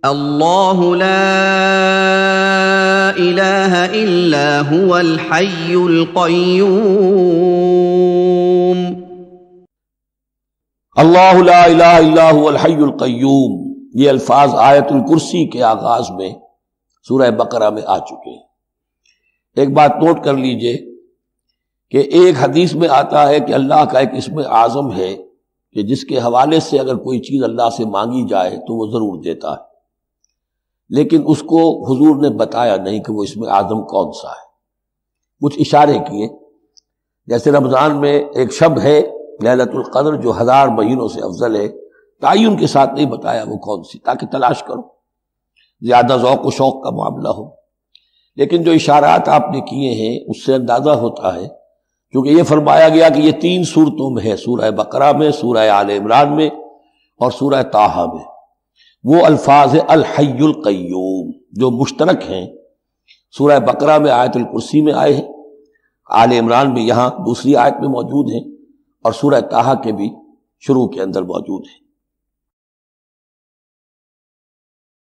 اللہ لا الہ الا هو الحی القیوم، اللہ لا الہ الا هو الحی القیوم، یہ الفاظ آیت الکرسی کے آغاز میں سورہ بقرہ میں آ چکے ہیں۔ ایک بات نوٹ کر لیجئے کہ ایک حدیث میں آتا ہے کہ اللہ کا ایک اسم اعظم ہے کہ جس کے حوالے سے اگر کوئی چیز اللہ سے مانگی جائے تو وہ ضرور دیتا ہے، لیکن اس کو حضور نے بتایا نہیں کہ وہ اسم اعظم کون سا ہے۔ کچھ اشارے کیے، جیسے رمضان میں ایک شب ہے لیلۃ القدر جو 1000 مہینوں سے افضل ہے، تعین کے ساتھ نہیں بتایا وہ کون سی، تاکہ تلاش کرو، زیادہ ذوق و شوق کا معاملہ ہو۔ لیکن جو اشارات آپ نے کیے ہیں اس سے اندازہ ہوتا ہے، کیونکہ یہ فرمایا گیا کہ یہ 3 صورتوں میں ہے، سورہ بقرہ میں، سورہ آل عمران میں اور سورہ طٰہٰ میں، وہ الفاظ الحی القیوم جو مشترک ہیں، سورہ بقرہ میں آیت الکرسی میں آئے ہیں، آل عمران میں یہاں دوسری آیت میں موجود ہیں، اور سورہ طٰہٰ کے بھی شروع کے اندر موجود ہیں۔